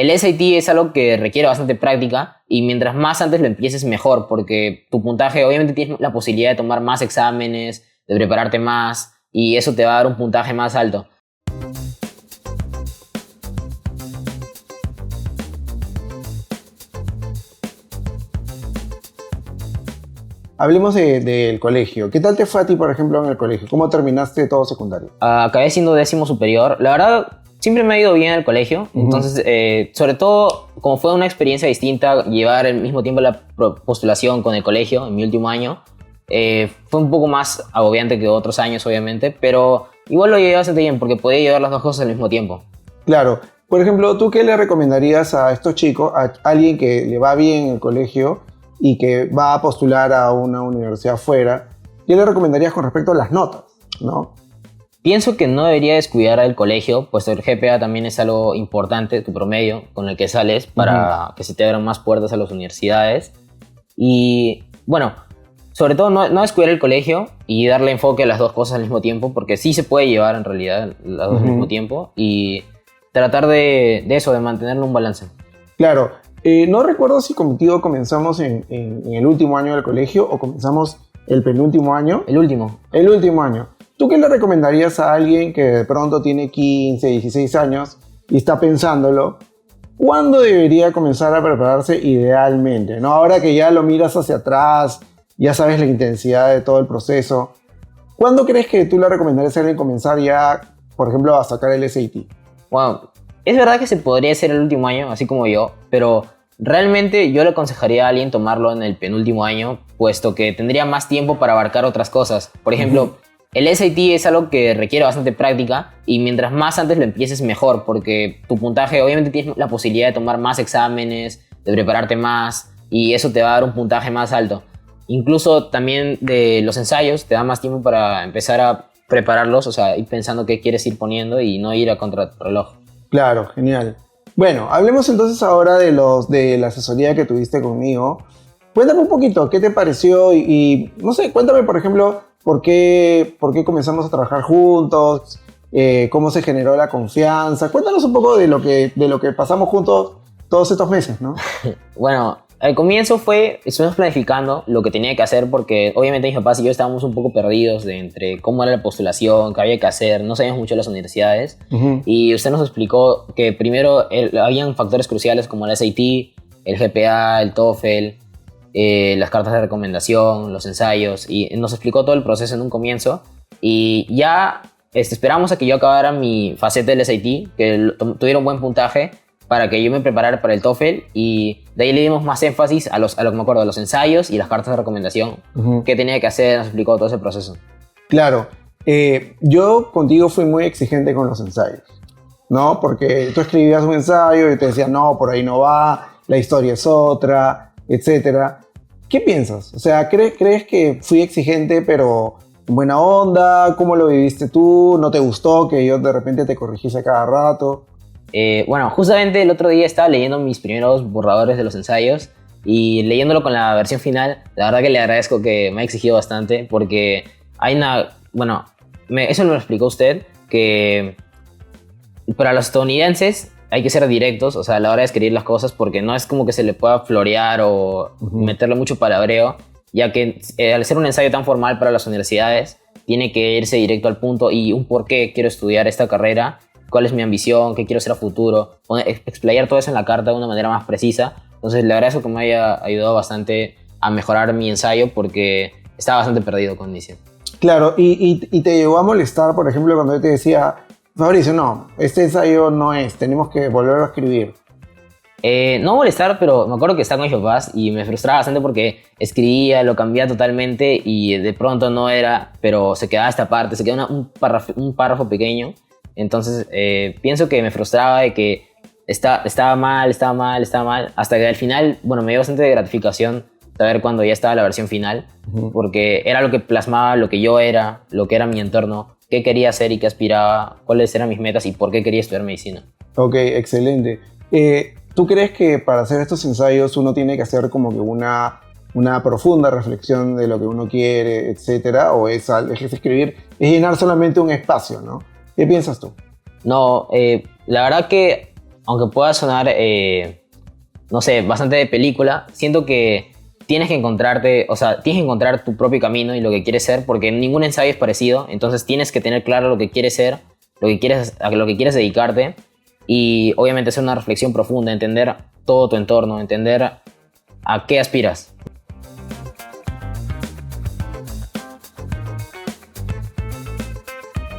el SAT es algo que requiere bastante práctica y mientras más antes lo empieces mejor, porque tu puntaje, obviamente tienes la posibilidad de tomar más exámenes, de prepararte más y eso te va a dar un puntaje más alto. Hablemos del colegio. ¿Qué tal te fue a ti, por ejemplo, en el colegio? ¿Cómo terminaste todo secundario? Acabé siendo 10º superior. La verdad, siempre me ha ido bien el colegio. Entonces, sobre todo, como fue una experiencia distinta, llevar al mismo tiempo la postulación con el colegio en mi último año, fue un poco más agobiante que otros años, obviamente, pero igual lo llevé bastante bien porque podía llevar las dos cosas al mismo tiempo. Claro. Por ejemplo, ¿tú qué le recomendarías a estos chicos, a alguien que le va bien en el colegio y que va a postular a una universidad afuera? ¿Qué le recomendarías con respecto a las notas, ¿no? Pienso que no debería descuidar al colegio, pues el GPA también es algo importante, tu promedio con el que sales, para que se te abran más puertas a las universidades. Y bueno, sobre todo no descuidar el colegio y darle enfoque a las dos cosas al mismo tiempo, porque sí se puede llevar en realidad las dos al mismo tiempo y tratar de eso, de mantenerlo un balance. Claro. No recuerdo si contigo comenzamos en el último año del colegio o comenzamos el penúltimo año. El último. El último año. ¿Tú qué le recomendarías a alguien que de pronto tiene 15, 16 años y está pensándolo? ¿Cuándo debería comenzar a prepararse idealmente, ¿no? Ahora que ya lo miras hacia atrás, ya sabes la intensidad de todo el proceso. ¿Cuándo crees que tú le recomendarías a alguien comenzar ya, por ejemplo, a sacar el SAT? Wow. Es verdad que se podría hacer el último año, así como yo, pero realmente yo le aconsejaría a alguien tomarlo en el penúltimo año, puesto que tendría más tiempo para abarcar otras cosas. Por ejemplo, el SAT es algo que requiere bastante práctica y mientras más antes lo empieces mejor, porque tu puntaje, obviamente tienes la posibilidad de tomar más exámenes, de prepararte más y eso te va a dar un puntaje más alto. Incluso también de los ensayos te da más tiempo para empezar a prepararlos, o sea, ir pensando qué quieres ir poniendo y no ir a contrarreloj. Claro, genial. Bueno, hablemos entonces ahora de la asesoría que tuviste conmigo. Cuéntame un poquito, ¿qué te pareció? Y no sé, cuéntame, por ejemplo, por qué comenzamos a trabajar juntos, cómo se generó la confianza. Cuéntanos un poco de lo que pasamos juntos todos estos meses, ¿no? Bueno, al comienzo estuvimos planificando lo que tenía que hacer porque obviamente mis papás y yo estábamos un poco perdidos entre cómo era la postulación, qué había que hacer, no sabíamos mucho de las universidades. Y usted nos explicó que primero habían factores cruciales como el SAT, el GPA, el TOEFL, las cartas de recomendación, los ensayos, y nos explicó todo el proceso en un comienzo y ya esperamos a que yo acabara mi faceta del SAT, que tuviera un buen puntaje para que yo me preparara para el TOEFL y de ahí le dimos más énfasis a lo que me acuerdo, a los ensayos y las cartas de recomendación, qué tenía que hacer, nos explicó todo ese proceso. Claro, yo contigo fui muy exigente con los ensayos, ¿no? Porque tú escribías un ensayo y te decían, no, por ahí no va, la historia es otra, etcétera. ¿Qué piensas? O sea, ¿crees que fui exigente pero en buena onda? ¿Cómo lo viviste tú? ¿No te gustó que yo de repente te corrigiese cada rato? Bueno, justamente el otro día estaba leyendo mis primeros borradores de los ensayos y leyéndolo con la versión final, la verdad que le agradezco que me ha exigido bastante porque hay bueno, eso me lo explicó usted, que para los estadounidenses hay que ser directos, o sea, a la hora de escribir las cosas, porque no es como que se le pueda florear o meterle mucho palabreo, ya que al ser un ensayo tan formal para las universidades, tiene que irse directo al punto y un por qué quiero estudiar esta carrera, cuál es mi ambición, qué quiero hacer a futuro, explayar todo eso en la carta de una manera más precisa. Entonces le agradezco que me haya ayudado bastante a mejorar mi ensayo porque estaba bastante perdido con inicio. Claro, y te llegó a molestar, por ejemplo, cuando yo te decía, Fabricio, no, este ensayo no es, tenemos que volver a escribir. No molestar, pero me acuerdo que estaba con mis papás y me frustraba bastante porque escribía, lo cambiaba totalmente y de pronto no era, pero se quedaba esta parte, se quedaba un párrafo pequeño. Entonces pienso que me frustraba de que estaba mal, hasta que al final, bueno, me dio bastante gratificación saber cuando ya estaba la versión final, porque era lo que plasmaba lo que yo era, lo que era mi entorno, qué quería hacer y qué aspiraba, cuáles eran mis metas y por qué quería estudiar medicina. Ok, excelente. ¿Tú crees que para hacer estos ensayos uno tiene que hacer como que una profunda reflexión de lo que uno quiere, etcétera? ¿O es escribir, es llenar solamente un espacio, ¿no? ¿Qué piensas tú? No, la verdad que aunque pueda sonar, no sé, bastante de película, siento que tienes que encontrarte, o sea, tienes que encontrar tu propio camino y lo que quieres ser, porque ningún ensayo es parecido, entonces tienes que tener claro lo que quieres ser, a lo que quieres dedicarte, y obviamente hacer una reflexión profunda, entender todo tu entorno, entender a qué aspiras.